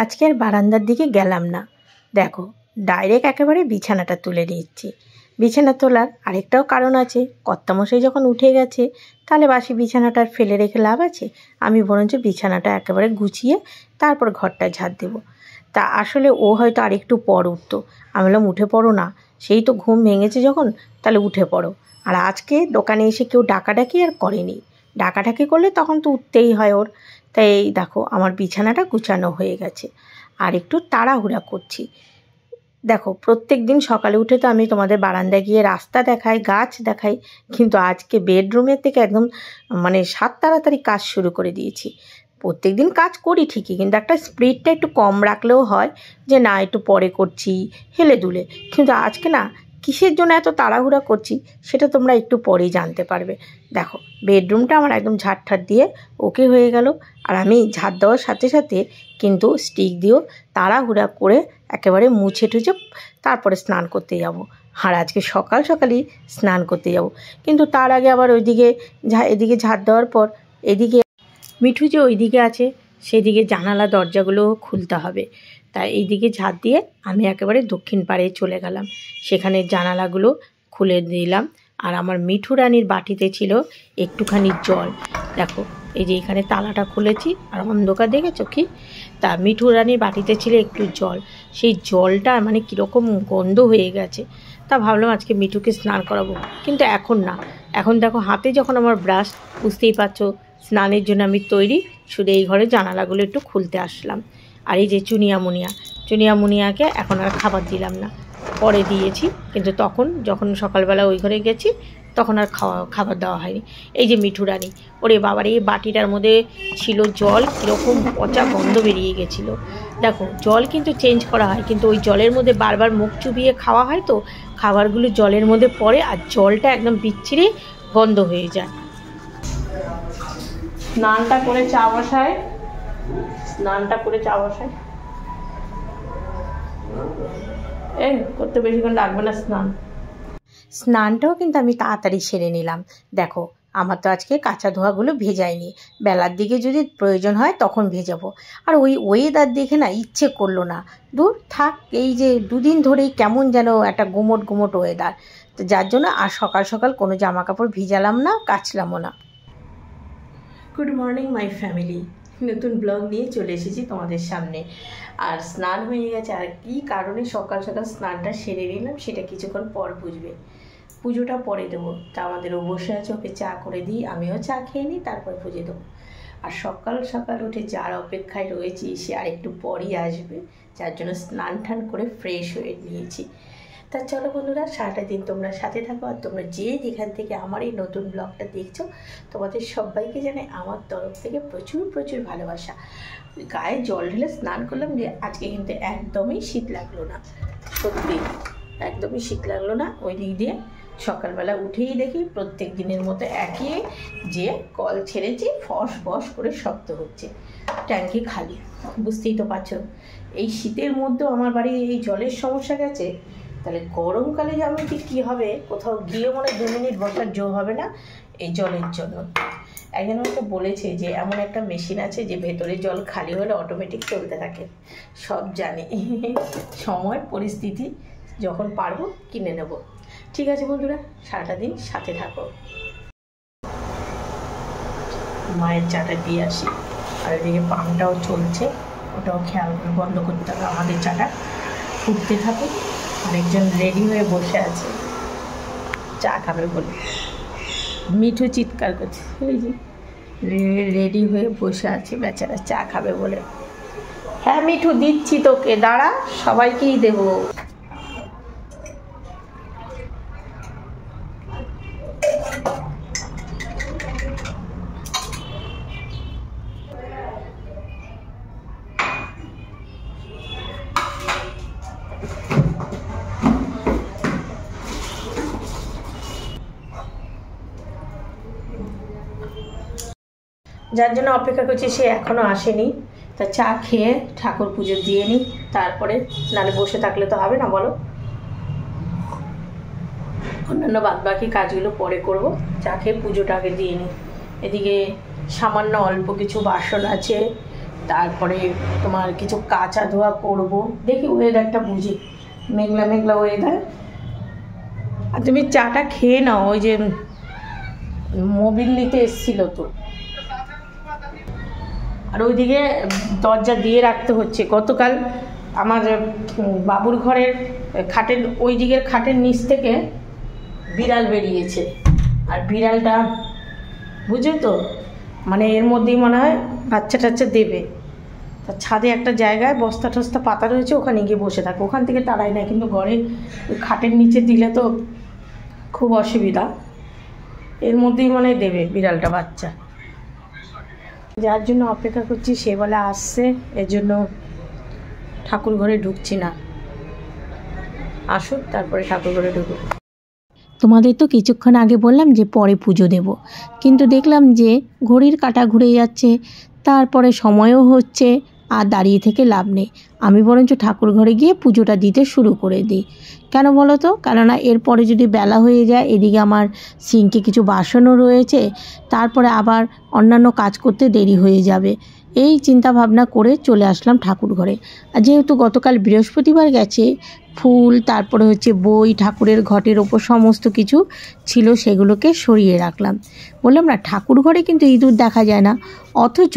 আজকে আর বারান্দার দিকে গেলাম না। দেখো ডাইরেক্ট একেবারে বিছানাটা তুলে নিচ্ছি। বিছানা তোলার আরেকটাও কারণ আছে, কর্তামশাই যখন উঠে গেছে তাহলে বাসি বিছানাটা আর ফেলে রেখে লাভ আছে। আমি বরঞ্চ বিছানাটা একেবারে গুছিয়ে তারপর ঘরটা ঝাড় দেবো। তা আসলে ও হয়তো আরেকটু পর উঠতো। আমি বললাম উঠে পড়ো না, সেই তো ঘুম ভেঙেছে যখন, তাহলে উঠে পড়ো। আর আজকে দোকানে এসে কেউ ডাকাডাকি আর করেনি। ডাকাডাকি করলে তখন তো উঠতেই হয় ওর। তাই এই দেখো আমার বিছানাটা গুছানো হয়ে গেছে, আর একটু তাড়াহুড়া করছি। দেখো প্রত্যেক দিন সকালে উঠে তো আমি তোমাদের বারান্দায় গিয়ে রাস্তা দেখাই, গাছ দেখাই, কিন্তু আজকে বেডরুমের থেকে একদম সাত তাড়াতাড়ি কাজ শুরু করে দিয়েছি। প্রত্যেক দিন কাজ করি ঠিকই, কিন্তু একটা স্পিডটা একটু কম রাখলেও হয়, যে না একটু পরে করছি হেলে দুলে। কিন্তু আজকে না কিসের জন্য এত তাড়াহুড়া করছি সেটা তোমরা একটু পরেই জানতে পারবে। দেখো বেডরুমটা আমার একদম ঝাড় দিয়ে ওকে হয়ে গেল। আর আমি ঝাড় দেওয়ার সাথে সাথে কিন্তু স্টিক দিয়েও তাড়াহুড়া করে একেবারে মুছে টুছে তারপরে স্নান করতে যাব। আর আজকে সকাল সকালই স্নান করতে যাব, কিন্তু তার আগে আবার এদিকে ঝাড় দেওয়ার পর এদিকে মিঠু যে ওইদিকে আছে সেদিকে জানালা দরজাগুলো খুলতে হবে। তাই এইদিকে ঝাড় দিয়ে আমি একেবারে দক্ষিণ পাড়ে চলে গেলাম, সেখানে জানালাগুলো খুলে দিলাম। আর আমার মিঠু রানীর বাটিতে ছিল একটুখানি জল। দেখো এই যে এখানে তালাটা খুলেছি আর অন্ধকার দেখেছো কি, তা মিঠু রানীর বাটিতে ছিল একটু জল। সেই জলটা কীরকম গন্ধ হয়ে গেছে। তা ভাবলাম আজকে মিঠুকে স্নান করাবো, কিন্তু এখন না। এখন দেখো হাতে যখন আমার ব্রাশ, বুঝতেই পারছো স্নানের জন্য আমি তৈরি। শুধু এই ঘরে জানালাগুলো একটু খুলতে আসলাম। আর এই যে চুনিয়া মুনিয়াকে এখন আর খাবার দিলাম না, পরে দিয়েছি। কিন্তু যখন সকালবেলা ওই ঘরে গেছি তখন আর খাবার দেওয়া হয়নি। এই যে মিঠু রানী, ওরে বাবার এই বাটিটার মধ্যে ছিল জল, কীরকম পচা গন্ধ বেরিয়ে গেছিলো। দেখো জল কিন্তু চেঞ্জ করা হয়, কিন্তু ওই জলের মধ্যে বারবার মুখ চুবিয়ে খাওয়া হয়, তো খাবারগুলো জলের মধ্যে পড়ে আর জলটা একদম বিচ্ছিরি গন্ধ হয়ে যায়। স্নানটা করে চা বসায়। এই করতে বেশিক্ষণ লাগবে না স্নানটাও কিন্তু আমি তাড়াতাড়ি সেরে নিলাম। দেখো আমার তো আজকে কাঁচা ধোয়াগুলো ভেজাইনি, বেলার দিকে যদি প্রয়োজন হয় তখন ভেজাবো। আর ওই ওয়েদার দেখে না ইচ্ছে করলো না, দূর থাক। এই যে দুদিন ধরেই কেমন যেন একটা গুমোট ওয়েদার, তো যার জন্য আর সকাল সকাল কোনো জামা কাপড় ভিজালাম না, কাচলামও না। গুড মর্নিং মাই ফ্যামিলি, নতুন ব্লগ নিয়ে চলে এসেছি তোমাদের সামনে। আর স্নান হয়ে গেছে, আর কী কারণে সকাল সকাল স্নানটা সেরে নিলাম সেটা কিছুক্ষণ পর বুঝবে। পুজোটা পরে দেবো। তা আমাদেরও বসে আছে, ওকে চা করে দিই, আমিও চা খেয়ে নিই, তারপর পুজো দেবো। আর সকাল সকাল উঠে যার অপেক্ষায় রয়েছি সে আর একটু পরই আসবে, যার জন্য স্নান টান করে ফ্রেশ হয়ে নিয়েছি। তা চলো বন্ধুরা, সারাটা দিন তোমরা সাথে থাকো। আর তোমরা যেখান থেকে আমার এই নতুন ব্লগটা দেখছো, তোমাদের সবাইকে জানাই আমার তরফ থেকে প্রচুর প্রচুর ভালোবাসা। গায়ে জল ঢেলে স্নান করলাম যে আজকে কিন্তু একদমই শীত লাগলো না, সত্যি একদমই শীত লাগলো না। ওই দিক দিয়ে সকালবেলা উঠেই দেখি প্রত্যেক দিনের মতো একই, যে কল ছেড়েছি ফস ফস করে শব্দ হচ্ছে, ট্যাঙ্কি খালি। বুঝতেই তো পারছো এই শীতের মধ্যেও আমার বাড়ি এই জলের সমস্যা গেছে, তাহলে গরমকালে যে আমি ঠিক কী হবে, কোথাও গিয়ে 2 মিনিট বসার জো হবে না এই জলের জন্য। একজন আমাকে বলেছে যে এমন একটা মেশিন আছে যে ভেতরে জল খালি হলে অটোমেটিক চলতে থাকে। সব জানি, সময় পরিস্থিতি যখন পারবো কিনে নেব। ঠিক আছে বন্ধুরা, সারাটা দিন সাথে থাকো। মায়ের চাটা দিয়ে আসি, আর এদিকে পাম্পটাও চলছে, ওটাও খেয়াল করে বন্ধ করতে হবে। আমাদের চাটা ফুটতে থাকে, আরেকজন রেডি হয়ে বসে আছে চা খাবে বলে। মিঠু চিৎকার করছে, এই যে রেডি হয়ে বসে আছে বেচারা চা খাবে বলে। হ্যাঁ মিঠু দিচ্ছি তোকে, দাঁড়া, সবাইকেই দেবো। যার জন্য অপেক্ষা করছি সে এখনও আসেনি, তা চা খেয়ে ঠাকুর পুজো দিয়ে নিই, তারপরে নালে বসে থাকলে তো হবে না বলো। অন্যান্য বাদবাকি কাজগুলো পরে করব, চা খেয়ে পুজোটা আগে দিয়ে নিই। এদিকে সামান্য অল্প কিছু বাসন আছে, তারপরে তোমার কিছু কাঁচা ধোয়া করব, দেখি ওয়েদারটা বুঝি, মেঘলা মেঘলা ওয়েদার। আর তুমি চাটা খেয়ে নাও, ওই যে মোবিল নিতে এসেছিল তো। আর ওইদিকে দরজা দিয়ে রাখতে হচ্ছে। গতকাল আমার বাবুর ঘরের খাটের ওই দিকের খাটের নিচ থেকে বিড়াল বেরিয়েছে, আর বিড়ালটা বুঝে তো মানে এর মধ্যেই মনে হয় বাচ্চা টাচ্চা দেবে। তা ছাদে একটা জায়গায় বস্তা টস্তা পাতা রয়েছে, ওখানে গিয়ে বসে থাকে, ওখান থেকে তাড়াই না, কিন্তু ঘরে ওই খাটের নিচে দিলে তো খুব অসুবিধা। এর মধ্যেই মনে হয় দেবে বিড়ালটা বাচ্চা, যার জন্য অপেক্ষা করছি। সে বলে আসছে, এর জন্য ঠাকুর ঘরে ঢুকছি না, আসুক তারপরে ঠাকুর ঘরে ঢুকুক। তোমাদের তো কিছুক্ষণ আগে বললাম যে পরে পুজো দেব, কিন্তু দেখলাম যে ঘড়ির কাঁটা ঘুরে যাচ্ছে, তারপরে সময়ও হচ্ছে, আর দাঁড়িয়ে থেকে লাভ নেই। আমি বরঞ্চ ঠাকুর ঘরে গিয়ে পুজোটা দিতে শুরু করে দিই। কেন বলো তো? কেননা এরপরে যদি বেলা হয়ে যায়, এদিকে আমার সিঙ্কে কিছু বাসনও রয়েছে, তারপরে আবার অন্যান্য কাজ করতে দেরি হয়ে যাবে। এই চিন্তা ভাবনা করে চলে আসলাম ঠাকুর ঘরে। আর যেহেতু গতকাল বৃহস্পতিবার গেছে, ফুল তারপরে হচ্ছে বই ঠাকুরের ঘটের ওপর সমস্ত কিছু ছিল, সেগুলোকে সরিয়ে রাখলাম। বললাম না, ঠাকুর ঘরে কিন্তু ইঁদুর দেখা যায় না, অথচ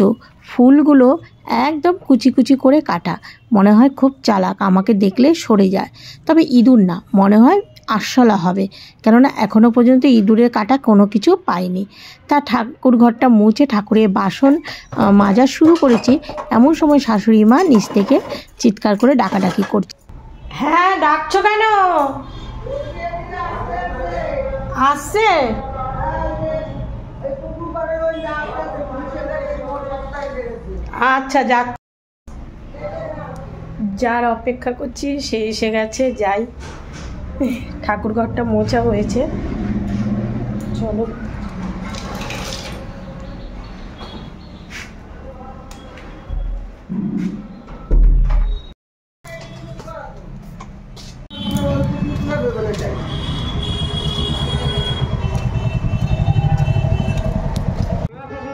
ফুলগুলো একদম কুচি কুচি করে কাটা। মনে হয় খুব চালাক, আমাকে দেখলে সরে যায়। তবে ইঁদুর না, মনে হয় আরশোলা হবে, কেননা এখনও পর্যন্ত ইঁদুরের কাটা কোনো কিছু পাইনি। তা ঠাকুর ঘরটা মুছে ঠাকুরের বাসন মাজা শুরু করেছি, এমন সময় শাশুড়ি মা নিচ থেকে চিৎকার করে ডাকাডাকি করছে। হ্যাঁ, ডাকছো কেন? আসছে? আচ্ছা, যা, যার অপেক্ষা করছি সে এসে গেছে, যাই। ঠাকুর ঘরটা মোছা হয়েছে, চলো।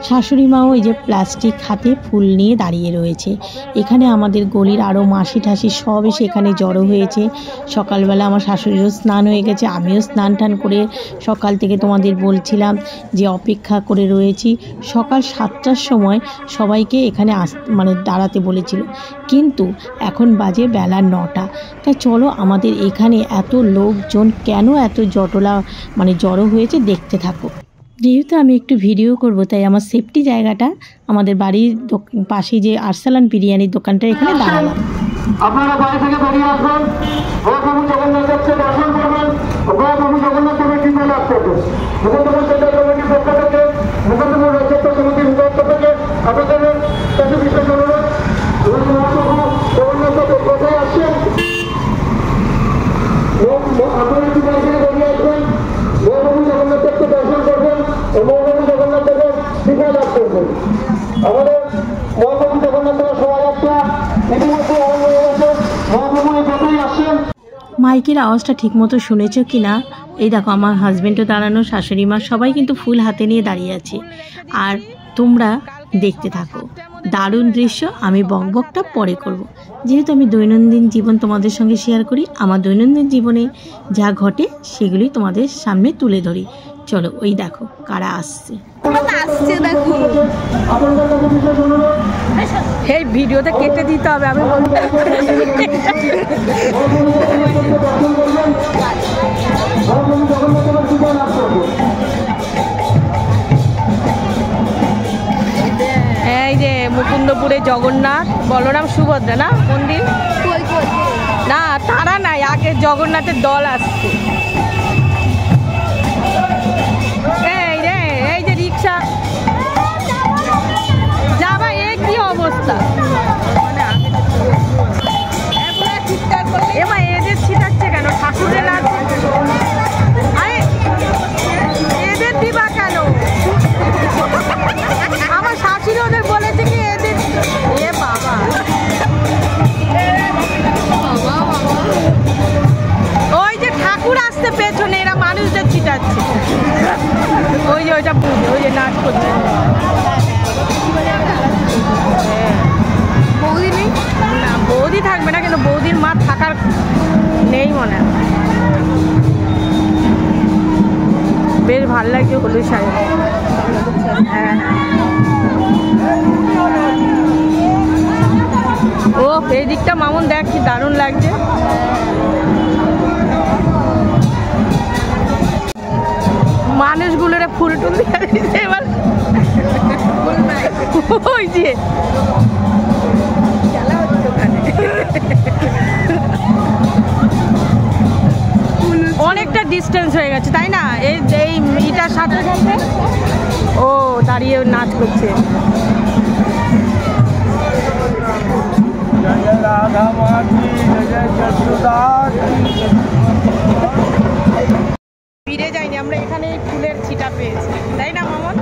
শাশুড়ি মাও ওই যে প্লাস্টিক হাতে ফুল নিয়ে দাঁড়িয়ে রয়েছে। এখানে আমাদের গলির আরও মাসি ঠাসি সব এসে এখানে জড়ো হয়েছে। সকালবেলা আমার শাশুড়িরও স্নান হয়ে গেছে, আমিও স্নান টান করে সকাল থেকে তোমাদের বলছিলাম যে অপেক্ষা করে রয়েছি। সকাল 7টার সময় সবাইকে এখানে মানে দাঁড়াতে বলেছিল, কিন্তু এখন বাজে বেলা 9টা। তাই চলো আমাদের এখানে এত লোকজন কেন এত জড়ো হয়েছে দেখতে থাকো। যেহেতু আমি একটু ভিডিও করব, তাই আমার সেফটি জায়গাটা আমাদের বাড়ির পাশে যে আরসালান বিরিয়ানির দোকানটা, এখানে দাঁড়ালাম। আপনারা বাড়ি থেকে বেরিয়ে আসবেন, প্রভু জগন্নাথকে দর্শন করবেন, প্রভু জগন্নাথকে কৃপা লাভ করবেন। মুখোমুখি সেন্টার কমিটির পক্ষ থেকে, মুখোমুখি রাজ্য সমিতির পক্ষ থেকে আপনাদের কাছে বিশেষ অনুরোধ, জগন্নাথকে কোথায় আসছেন, আপনারা একটু বাড়ি থেকে বেরিয়ে আসবেন, প্রভু জগন্নাথকে দর্শন করবেন এবং প্রভু জগন্নাথকে কৃপা লাভ করবেন। আমাদের মহাপ্রভু জগন্নাথের শোভাযাত্রা ইতিমধ্যে আরম্ভ হয়ে গেছে। মহাপ্রভু এই পথেই আসছেন। মাইকের আওয়াজটা ঠিক মতো শুনেছো কি না? এই দেখো, আমার হাজব্যান্ডও দাঁড়ানো, শাশুড়ি মা সবাই কিন্তু ফুল হাতে নিয়ে দাঁড়িয়ে আছে। আর তোমরা দেখতে থাকো, দারুণ দৃশ্য। আমি বকবকটা পরে করব, যেহেতু আমি দৈনন্দিন জীবন তোমাদের সঙ্গে শেয়ার করি। আমার দৈনন্দিন জীবনে যা ঘটে সেগুলি তোমাদের সামনে তুলে ধরি। চলো, ওই দেখো কারা আসছে। এই ভিডিওটা কেটে দিতে হবে, আমি এই যে মুকুন্দপুরে জগন্নাথ, বলরাম সুভদ্রা না মন্দির, না তারা নাই, আগে জগন্নাথের দল আসছে। এই যে রিক্সা যাবা, এ কি অবস্থা, এবার এদের ছিটাচ্ছে কেন? ঠাকুরের লাগছে, আরে এদের দিবা কেন? আমার শাশুড়ি ওদের বলেছে কি এদের, এ বাবা, ওই যে ঠাকুর আসতে আমার থাকার নেই মনে হয়। বেশ ভালো লাগছে হলুদ শাড়ি। হ্যাঁ ও এই দিকটা মামুন দেখ কি দারুণ লাগছে। মানুষগুলোরে ফুল টুল দিয়ে এবার ওই যে অনেকটা ডিস্টেন্স হয়ে গেছে তাই না? এই ইটার সাথে সাথে ও দাঁড়িয়ে নাচ করছে। ফিরে যাইনি আমরা, এখানে ফুলের ছিটা পেয়েছি তাই না মামন?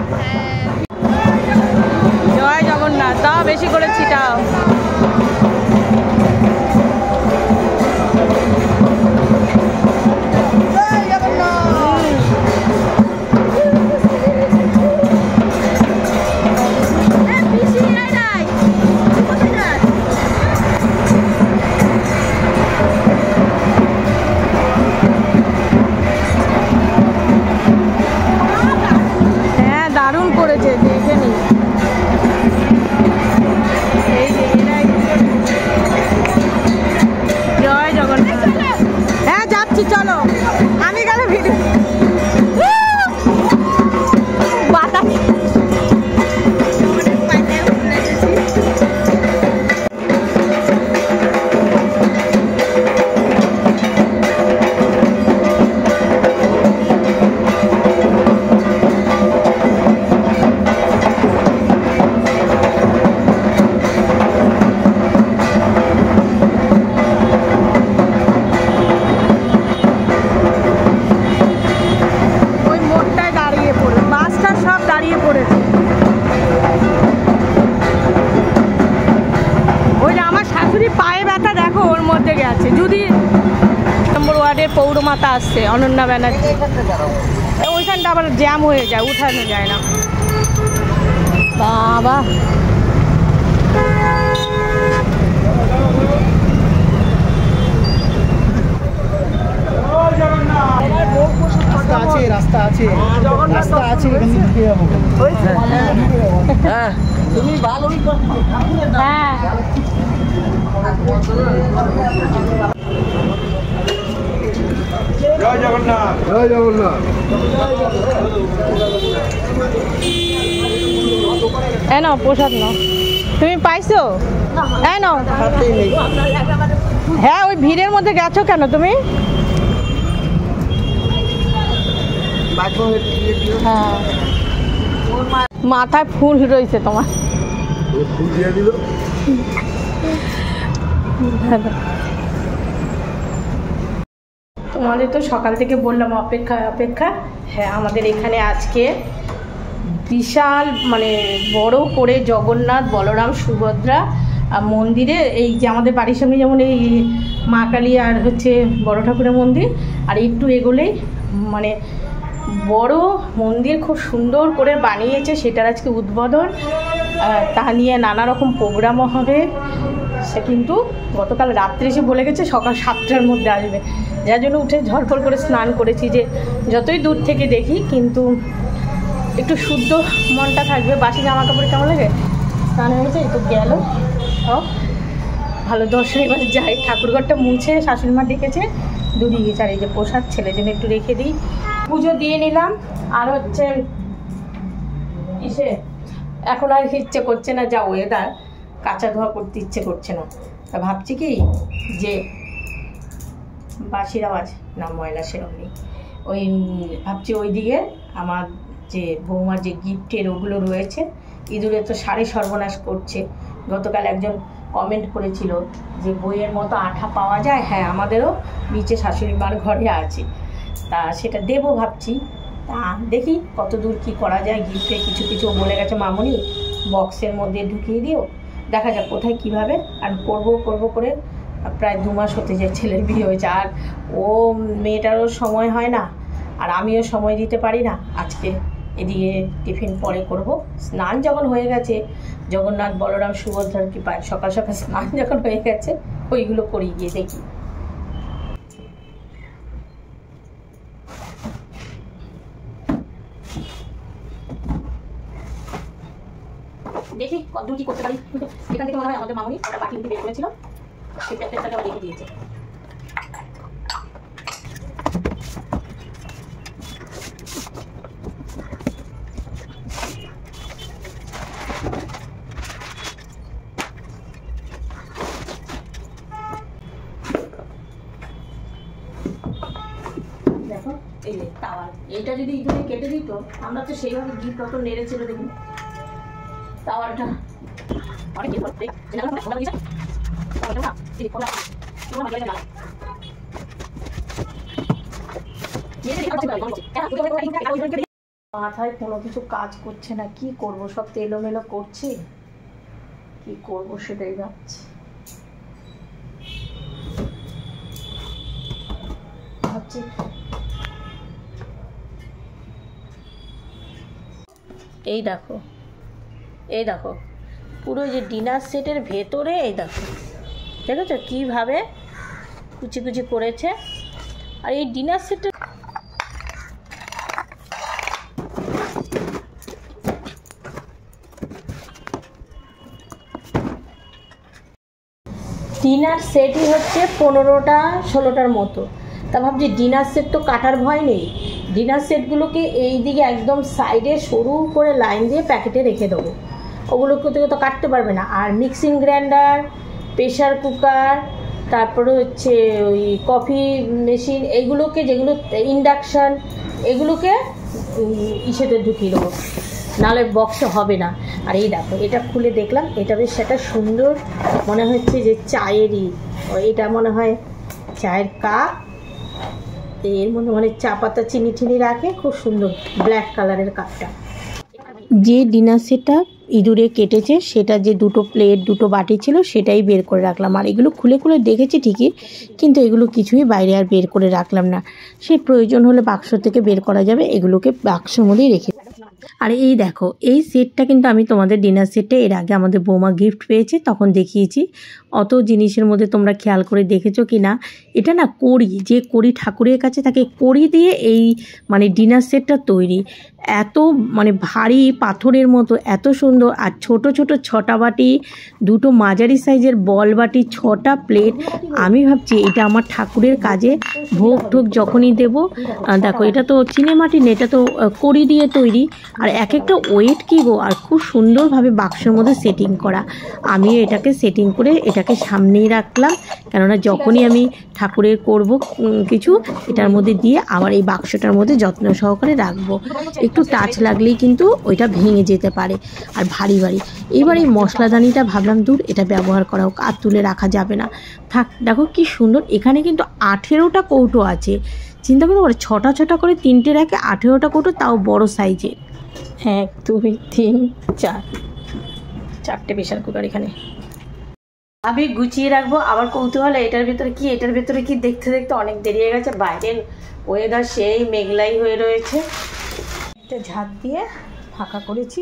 জয় জগন্নাথ, দাও বেশি করে ছিটাও। চলো আমি গেলে ভিডিও পৌরমাতা আসছে অনন্যা ব্যানার্জি, ওইখানটা আবার জ্যাম হয়ে যায়, উঠানো যায় না বাবা। রাস্তা আছে হ্যাঁ তুমি ভালোই হ্যাঁ জয় জগন্নাথ, জয় জগন্নাথ। এই নাও প্রসাদ নাও, তুমি পাইছো? এই নাও। হ্যাঁ ওই ভিড়ের মধ্যে গেছো কেন তুমি? হ্যাঁ মাথায় ফুল রয়েছে তোমার। ফুল দিয়ে দিল। তোমাদের তো সকাল থেকে বললাম অপেক্ষা। হ্যাঁ আমাদের এখানে আজকে বিশাল মানে বড় করে জগন্নাথ বলরাম সুভদ্রা মন্দিরে, এই যে আমাদের বাড়ির সামনে যেমন এই মা কালী আর হচ্ছে বড় ঠাকুরের মন্দির, আর একটু এগোলেই মানে বড় মন্দির খুব সুন্দর করে বানিয়েছে, সেটার আজকে উদ্বোধন। তা নিয়ে নানা রকম প্রোগ্রামও হবে। সে কিন্তু গতকাল রাত্রে এসে বলে গেছে সকাল 7টার মধ্যে আসবে, যার জন্য উঠে ঝড়ফড় করে স্নান করেছি, যে যতই দূর থেকে দেখি কিন্তু একটু শুদ্ধ মনটা থাকবে। বাসি জামা কাপড় কেমন লাগে, স্নান হয়েছে তো গেল ভালো দর্শন। এবার যাই, ঠাকুরঘরটা মুছে শাশুড়ি মা ডেকেছে, দূরে গেছে। আর এই যে প্রসাদ ছেলের জন্য একটু রেখে দিই, পুজো দিয়ে নিলাম। আর হচ্ছে ইসে এখন আর ইচ্ছে করছে না, যা ওয়েদার কাঁচা ধোয়া করতে ইচ্ছে করছে না। তা ভাবছি কি যে বাঁশির আওয়াজ না ময়লা সেরকম নেই, ওই ভাবছি ওইদিকে আমার যে বৌমার যে গিফটের ওগুলো রয়েছে, ইঁদুরে তো সাড়ে সর্বনাশ করছে। গতকাল একজন কমেন্ট করেছিল যে বইয়ের মতো আঠা পাওয়া যায়, হ্যাঁ আমাদেরও নিচে শাশুড়ি মার ঘরে আছে, তা সেটা দেবো ভাবছি। তা দেখি কত দূর কী করা যায়। গিফটে কিছু কিছু বলে গেছে মামুনি বক্সের মধ্যে ঢুকিয়ে দিও, দেখা যাক কোথায় কীভাবে। আর করবো করে প্রায় 2 মাস হতে যায় ছেলের বিয়ে হয়েছে, আর ও মেয়েটারও সময় হয় না, আর আমিও সময় দিতে পারি না। আজকে এদিকে টিফিন পরে করব, স্নান যখন হয়ে গেছে জগন্নাথ বলরাম সুভদ্রার কৃপায় সকাল সকাল স্নান যখন হয়ে গেছে ওইগুলো করি গিয়ে দেখি। দেখি কতদূর কি করতে পারি। এখান থেকে মনে হয় আমাদের মামুনি একটা বাকি বের করেছিল, সেই প্যাকেটটাকে আবার রেখে দিয়েছে। দেখো এই যে টাওয়ার, এইটা যদি ইঁদুরে কেটে দিত আমরা তো সেইভাবে গিফট কত নেড়েছিল দেখুন। টাওয়ারটা অনেক কিছু করতে মাথায় কোনো কিছু কাজ করছে না, কি করব, সব তো এলোমেলো করছি, কি করব সেটাই ভাবছি। এই দেখো, এই দেখো পুরো যে ডিনার সেটের ভেতরে এই দেখো, দেখেছো কীভাবে কুচি কুচি করেছে। আর এই ডিনার সেটের ডিনার সেটই হচ্ছে 15টা 16টার মতো। তা ভাবছি ডিনার সেট তো কাটার ভয় নেই, ডিনার সেটগুলোকে এই দিকে একদম সাইডে সরু করে লাইন দিয়ে প্যাকেটে রেখে দেবো, ওগুলোকে থেকে তো কাটতে পারবে না। আর মিক্সিং গ্রাইন্ডার, প্রেশার কুকার, তারপরে হচ্ছে ওই কফি মেশিন, এগুলোকে যেগুলো ইন্ডাকশান, এগুলোকে ইসেতে ঢুকিয়ে দেবো, নাহলে বক্সে হবে না। আর এই দেখো এটা খুলে দেখলাম, এটা বেশ সেটা সুন্দর মনে হচ্ছে যে চায়েরই, এটা মনে হয় চায়ের কাপ, এর মধ্যে মানে চা পাতা চিনি টিনি রাখে, খুব সুন্দর ব্ল্যাক কালারের কাপটা। যে ডিনার সেটটা ইঁদুরে কেটেছে সেটা যে দুটো প্লেট দুটো বাটি ছিল সেটাই বের করে রাখলাম। আর এগুলো খুলে খুলে দেখেছি ঠিকই, কিন্তু এগুলো কিছুই বাইরে আর বের করে রাখলাম না, সেই প্রয়োজন হলে বাক্স থেকে বের করা যাবে, এগুলোকে বাক্সের মধ্যেই রেখে। আর এই দেখো এই সেটটা কিন্তু আমি তোমাদের ডিনার সেটটা এর আগে আমাদের বৌমা গিফট পেয়েছে তখন দেখিয়েছি, অত জিনিসের মধ্যে তোমরা খেয়াল করে দেখেছো কি না। এটা না কড়ি, যে কড়ি ঠাকুরের কাছে তাকে কড়ি দিয়ে এই মানে ডিনার সেটটা তৈরি, এত মানে ভারী পাথরের মতো, এত সুন্দর। আর ছোট ছোট 6টা বাটি, দুটো মাঝারি সাইজের বল বাটি, 6টা প্লেট। আমি ভাবছি এটা আমার ঠাকুরের কাজে ভোগ ঠোক যখনই দেবো। দেখো এটা তো চিনেমাটি না, এটা তো কড়ি দিয়ে তৈরি, আর এক একটা ওয়েট কী গো, আর খুব সুন্দরভাবে বাক্সের মধ্যে সেটিং করা। আমি এটাকে সেটিং করে এটাকে সামনেই রাখলাম, কেননা যখনই আমি ঠাকুরের করব কিছু এটার মধ্যে দিয়ে আবার এই বাক্সটার মধ্যে যত্ন সহকারে রাখবো, একটু টাচ লাগলেই কিন্তু ওইটা ভেঙে যেতে পারে, আর ভারী ভারী। এবার এই মশলাদানিটা ভাবলাম দূর এটা ব্যবহার করা হোক, আর তুলে রাখা যাবে না, থাক। দেখো কি সুন্দর, এখানে কিন্তু 18টা কৌটো আছে, চিন্তা করতে পারো 6টা 6টা করে 3টে রাখে 18টা কৌটো, তাও বড় সাইজের। 1 2 3 4 4টে প্রেশার কুকার এখানে আমি গুছিয়ে রাখবো। আবার কৌতূহল এটার ভেতরে কি, এটার ভেতরে কি, দেখতে দেখতে অনেক দেরি হয়ে গেছে, বাইরের ওয়েদার সেই মেঘলাই হয়ে রয়েছে। একটা ঝাঁট দিয়ে ফাঁকা করেছি,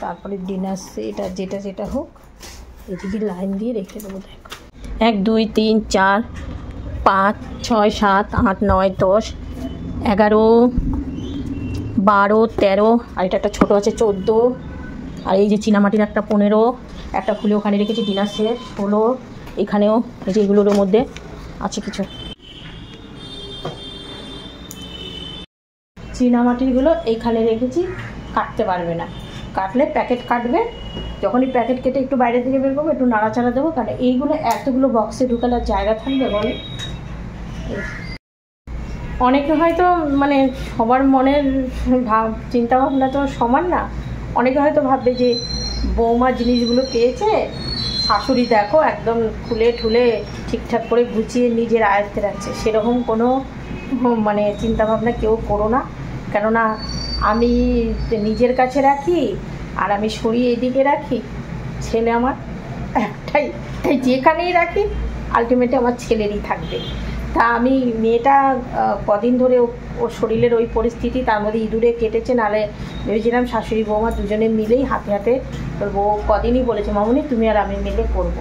তারপরে ডিনার সেট আর যেটা যেটা হোক এদিকে লাইন দিয়ে রেখে দেবো। দেখো 1 2 3 4 5 6 7 8 9 10 11 12 13, আর এটা একটা ছোটো আছে 14, আর এই যে চীনামাটির একটা 15, একটা খুলে ওখানে রেখেছি ডিনার সেট 16, এখানেও এই যে এগুলোর মধ্যে আছে কিছু চীনামাটিরগুলো এইখানে রেখেছি, কাটতে পারবে না, কাটলে প্যাকেট কাটবে, যখনই প্যাকেট কেটে একটু বাইরের দিকে বের করবো একটু নাড়াচাড়া দেবো, কারণ এইগুলো এতগুলো বক্সে ঢুকালে জায়গা থাকবে বলে। অনেকে হয়তো মানে সবার মনের চিন্তাভাবনা তো সমান না, অনেকে হয়তো ভাববে যে বৌমা জিনিসগুলো পেয়েছে, শাশুড়ি দেখো একদম খুলে ঠুলে ঠিকঠাক করে গুছিয়ে নিজের আয়ত্তে রাখছে, সেরকম কোনো মানে চিন্তাভাবনা কেউ করো না, কেননা আমি নিজের কাছে রাখি আর আমি সরিয়ে এদিকে রাখি, ছেলে আমার একটাই, তাই যেখানেই রাখি আলটিমেটলি আমার ছেলেরই থাকবে। তা আমি মেয়েটা কদিন ধরে ওর শরীরের ওই পরিস্থিতি, তার মধ্যে ইঁদুরে কেটেছে, নাহলে ভেবেছিলাম শাশুড়ি বৌমা দুজনে মিলেই হাতে হাতে, তোর বউ কদিনই বলেছে মামুনি তুমি আর আমি মিলে করবো,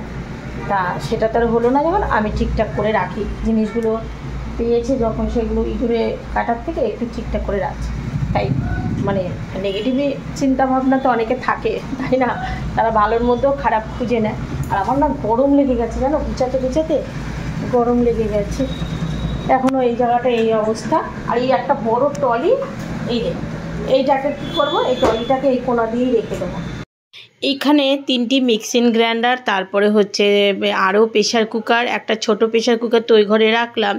তা সেটা তার হলো না, যখন আমি ঠিকঠাক করে রাখি জিনিসগুলো পেয়েছে যখন সেগুলো ইঁদুরে কাটার থেকে একটু ঠিকঠাক করে রাখছি। তাই মানে নেগেটিভই চিন্তাভাবনা তো অনেকে থাকে, তাই না? তারা ভালোর মধ্যেও খারাপ খুঁজে নেয়। আর আমার না গরম লেগে গেছে জানো, গুছাতে গরম লেগে গেছে। এখনও এই জায়গাটা এই অবস্থা। আর এই একটা বড় ট্রলি, এইটাকে কী করবো, এই ট্রলিটাকে এই কোণা দিয়েই রেখে দেবো। এইখানে 3টি মিক্সিং গ্রাইন্ডার, তারপরে হচ্ছে আরও প্রেশার কুকার, একটা ছোট প্রেশার কুকার তো ওই ঘরে রাখলাম,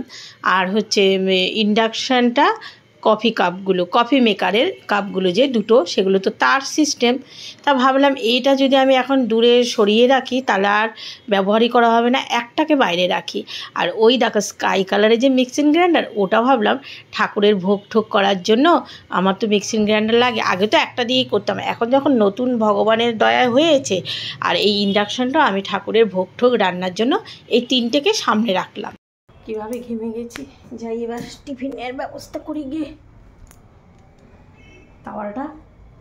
আর হচ্ছে ইন্ডাকশানটা, কফি কাপগুলো, কফি মেকারের কাপগুলো যে দুটো, সেগুলো তো তার সিস্টেম। তা ভাবলাম এইটা যদি আমি এখন দূরে সরিয়ে রাখি তাহলে আর ব্যবহারই করা হবে না, একটাকে বাইরে রাখি। আর ওই দেখো স্কাই কালারের যে মিক্সিং গ্রাইন্ডার, ওটা ভাবলাম ঠাকুরের ভোগ ঠোক করার জন্য। আমার তো মিক্সিং গ্রাইন্ডার লাগে, আগে তো একটা দিয়েই করতাম, এখন যখন নতুন ভগবানের দয়া হয়েছে আর এই ইন্ডাকশানটা, আমি ঠাকুরের ভোগ ঠোক রান্নার জন্য এই 3টেকে সামনে রাখলাম। কীভাবে ঘেমে গেছি, যাই এবার টিফিনের ব্যবস্থা করি গিয়ে। তাওয়ালটা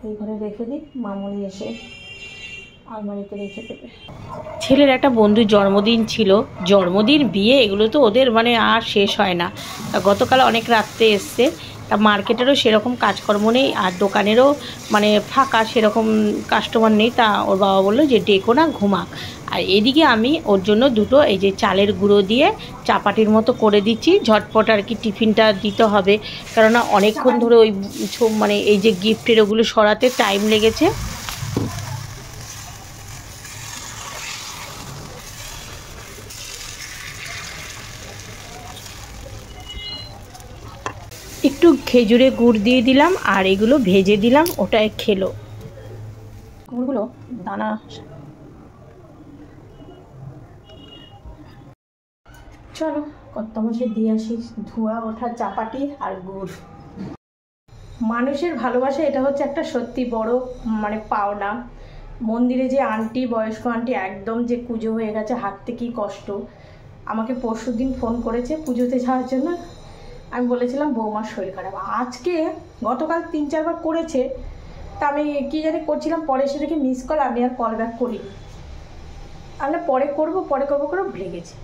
এই ঘরে রেখে দিই, মামুনি এসে আলমারিতে রেখে দেবে। ছেলের একটা বন্ধুর জন্মদিন ছিল, জন্মদিন বিয়ে এগুলো তো ওদের মানে আর শেষ হয় না। গতকাল অনেক রাত্রে এসছে, তা মার্কেটেরও সেরকম কাজকর্ম নেই, আর দোকানেরও মানে ফাঁকা, সেরকম কাস্টমার নেই। তা ওর বাবা বললো যে ডেকো না, ঘুমাক। আর এদিকে আমি ওর জন্য দুটো এই যে চালের গুঁড়ো দিয়ে চাপাটির মতো করে দিচ্ছি, ঝটপট আর কি টিফিনটা দিতে হবে, কেননা অনেকক্ষণ ধরে ওই মানে এই যে গিফটের ওগুলো সরাতে টাইম লেগেছে। একটু খেজুরে গুড় দিয়ে দিলাম, আর এগুলো ভেজে দিলাম, ওটাই খেলো। গুড়গুলো দানা, চলো কর্তামশাই দিয়ে আসি ধোয়া ওঠা চাপাটি আর গুড়। মানুষের ভালোবাসা, এটা হচ্ছে একটা সত্যি বড় মানে পাওনা। মন্দিরে যে আন্টি, বয়স্ক আন্টি, একদম যে পুজো হয়ে গেছে, হাঁটতে কি কষ্ট। আমাকে পরশুদিন ফোন করেছে পুজোতে যাওয়ার জন্য। আমি বলেছিলাম বৌমার শরীর খারাপ। আজকে গতকাল 3-4 বার করেছে, তা আমি কী জানি করছিলাম, পরে এসে দেখি মিস কল, আমি আর কল ব্যাক করিনি। আমি পরে করবো করে ভুলে গেছি।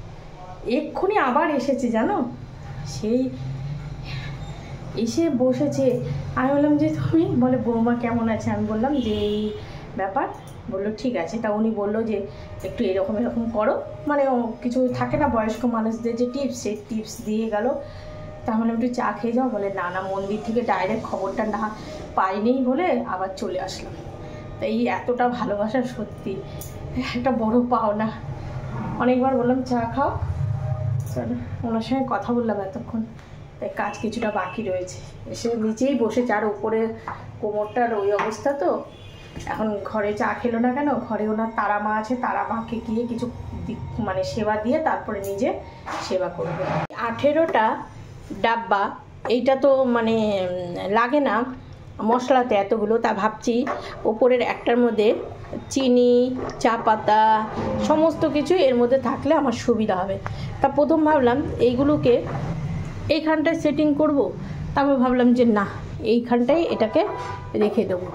এক্ষুনি আবার এসেছে জানো, সেই এসে বসেছে। আমি বললাম যে তুমি, বলে বৌমা কেমন আছে, আমি বললাম যে এই ব্যাপার। বললো ঠিক আছে। তা উনি বললো যে একটু এরকম করো, মানে কিছু থাকে না বয়স্ক মানুষদের যে টিপস, সেই টিপস দিয়ে গেল। তাহলে একটু চা খেয়ে যাও। বলে না না, মন্দির থেকে ডাইরেক্ট খবরটা না পাইনি বলে আবার চলে আসলাম। তাই এতটা ভালোবাসা সত্যি একটা বড় পাওনা। অনেকবার বললাম চা খাও, ওনার সঙ্গে কথা বললাম এতক্ষণ, তাই কাজ কিছুটা বাকি রয়েছে। এসে নিচেই বসেছে, আর উপরে কোমরটার ওই অবস্থা তো। এখন ঘরে চা খেলো না কেন, ঘরে ওনার তারা মা আছে, তারা মাকে গিয়ে কিছু মানে সেবা দিয়ে তারপরে নিজে সেবা করবে। 18টা ডাব্বা, এইটা তো মানে লাগে না মশলাতে এতগুলো। তা ভাবছি ওপরের একটার মধ্যে চিনি, চা পাতা, সমস্ত কিছু এর মধ্যে থাকলে আমার সুবিধা হবে। তা প্রথম ভাবলাম এইগুলোকে এইখানটায় সেটিং করব, তারপর ভাবলাম যে না, এইখানটায় এটাকে রেখে দেবো।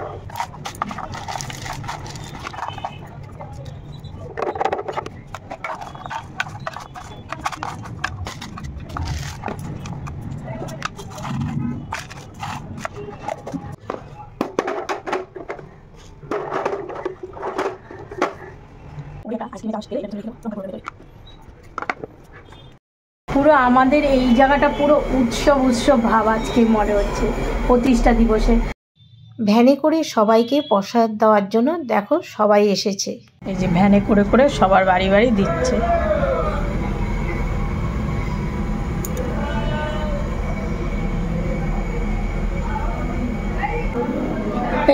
পুরো আমাদের এই জায়গাটা পুরো উৎসব ভাব আজকে মনে হচ্ছে প্রতিষ্ঠা দিবসে। ভ্যানে করে সবাইকে প্রসাদ দেওয়ার জন্য দেখো সবাই এসেছে। এই যে ভ্যানে করে সবার বাড়ি বাড়ি দিচ্ছে।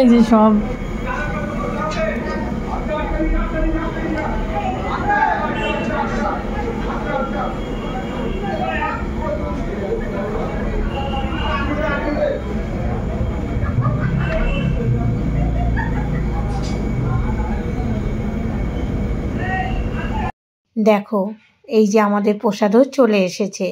এই যে সব দেখো, এই যে আমাদের প্রসাদও চলে এসেছে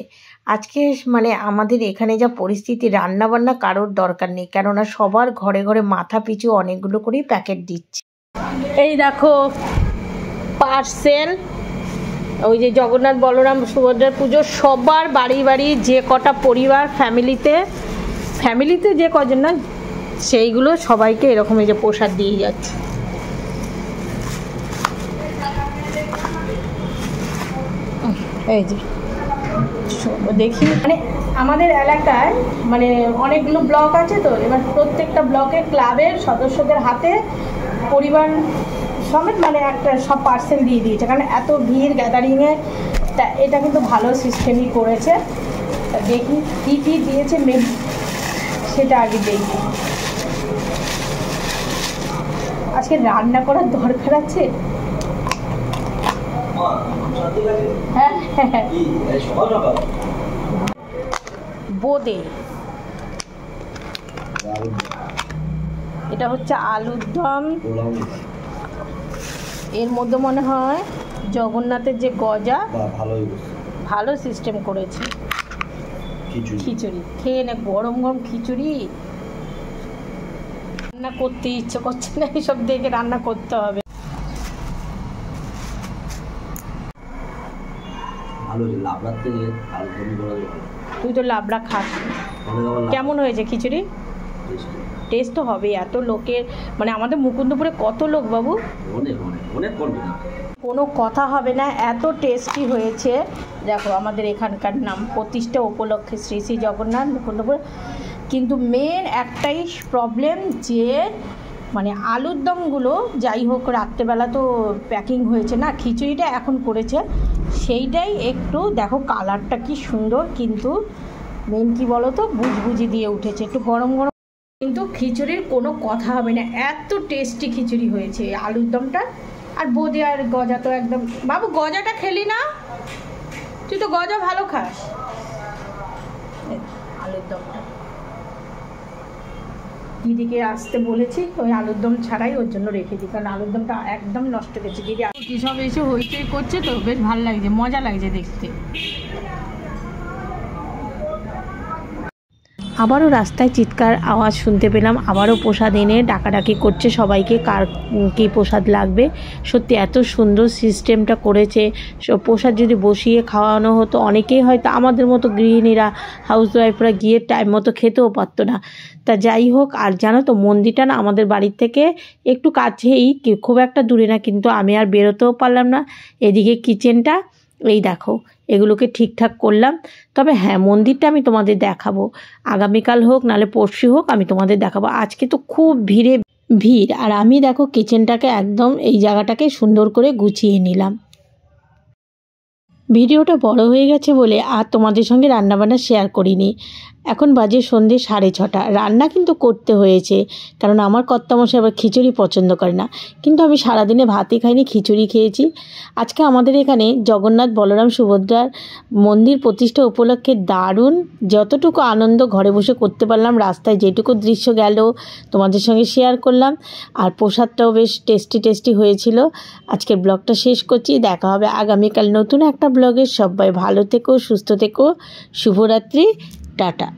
আজকে। মানে আমাদের এখানে যা পরিস্থিতি, রান্নাবান্না কারোর দরকার নেই, কেননা সবার ঘরে ঘরে মাথা পিছু অনেকগুলো করেই প্যাকেট দিচ্ছে। এই দেখো পার্সেল, ওই যে জগন্নাথ বলরাম সুভদ্রার পুজো সবার বাড়ি বাড়ি যে কটা পরিবার ফ্যামিলিতে যে কজন না সেইগুলো সবাইকে এরকম এই যে প্রসাদ দিয়ে যাচ্ছে। এই যে দেখি মানে আমাদের এলাকায় মানে অনেকগুলো ব্লক আছে তো, এবার প্রত্যেকটা ব্লকে ক্লাবের সদস্যদের হাতে পরিবার সমেত মানে একটা সব পার্সেল দিয়ে দিয়েছে, কারণ এত ভিড় গ্যাদারিংয়ে। তা এটা কিন্তু ভালো সিস্টেমই করেছে। তা দেখি কী কী দিয়েছে মেন সেটা আগে দেখি। আজকে রান্না করার দরকার আছে। হ্যাঁ হ্যাঁ বোঁদে, এটা হচ্ছে আলুর দম, এর মধ্যে মনে হয় জগন্নাথের যে গজা, ভালো সিস্টেম করেছে। খিচুড়ি খেয়ে নে, গরম গরম খিচুড়ি। রান্না করতে ইচ্ছে করছে না, এইসব দেখে রান্না করতে হবে। তুই তো লাবড়া খাস, কেমন হয়েছে খিচুড়ি? টেস্ট তো হবে, এত লোকের মানে আমাদের মুকুন্দপুরে কত লোক বাবু, কোনো কথা হবে না, এত টেস্টি হয়েছে। দেখো আমাদের এখানকার নাম প্রতিষ্ঠা উপলক্ষে শ্রী শ্রী জগন্নাথ মুকুন্দপুর। কিন্তু মেন একটাই প্রবলেম যে মানে আলুর দমগুলো যাই হোক রাত্রেবেলা তো প্যাকিং হয়েছে না, খিচুড়িটা এখন করেছে সেইটাই একটু দেখো কালারটা কি সুন্দর, কিন্তু মেন কি বলো তো বুঝবুঝি দিয়ে উঠেছে, একটু গরম গরম, কিন্তু খিচুড়ির কোনো কথা হবে না, এত টেস্টি খিচুড়ি হয়েছে আলুর দমটা। আর বোঁদে আর গজা তো একদম, বাবু গজাটা খেলি না? তুই তো গজা ভালো খাস। আলুর দমটা দিদিকে আসতে বলেছি, ওই আলুর দম ছাড়াই ওর জন্য রেখে দিই, কারণ আলুর দমটা একদম নষ্ট গেছে। দিদি কী সব এসে হইচই করছে তো বেশ ভালো লাগছে, মজা লাগছে দেখতে। আবারও রাস্তায় চিৎকার আওয়াজ শুনতে পেলাম, আবারও প্রসাদ এনে ডাকাডাকি করছে সবাইকে, কার কী প্রসাদ লাগবে। সত্যি এত সুন্দর সিস্টেমটা করেছে। প্রসাদ যদি বসিয়ে খাওয়ানো হতো অনেকেই হয়তো আমাদের মতো গৃহিণীরা হাউসওয়াইফরা গিয়ে টাইম মতো খেতেও পারতো না। তা যাই হোক, আর জানো তো মন্দিরটা না আমাদের বাড়ির থেকে একটু কাছেই, খুব একটা দূরে না, কিন্তু আমি আর বেরোতেও পারলাম না। এদিকে কিচেনটা এই দেখো, এগুলোকে ঠিকঠাক করলাম। তবে হ্যাঁ, মন্দিরটা আমি তোমাদের দেখাবো, আগামীকাল হোক নাহলে পরশু হোক আমি তোমাদের দেখাবো। আজকে তো খুব ভিড়, আর আমি দেখো কিচেনটাকে একদম এই জায়গাটাকে সুন্দর করে গুছিয়ে নিলাম। ভিডিওটা বড় হয়ে গেছে বলে আর তোমাদের সঙ্গে রান্নাবান্না শেয়ার করিনি। এখন বাজে সন্ধ্যে 6:30। রান্না কিন্তু করতে হয়েছে, কারণ আমার কর্তামশাই আবার খিচুড়ি পছন্দ করে না, কিন্তু আমি সারাদিনে ভাতই খাইনি, খিচুড়ি খেয়েছি। আজকে আমাদের এখানে জগন্নাথ বলরাম সুভদ্রার মন্দির প্রতিষ্ঠা উপলক্ষে দারুণ যতটুকু আনন্দ ঘরে বসে করতে পারলাম, রাস্তায় যেটুকু দৃশ্য গেল তোমাদের সঙ্গে শেয়ার করলাম। আর প্রসাদটাও বেশ টেস্টি হয়েছিল। আজকের ব্লগটা শেষ করছি, দেখা হবে আগামীকাল নতুন একটা ব্লগে। সবাই ভালো থেকো, সুস্থ থেকো, শুভরাত্রি, টাটা।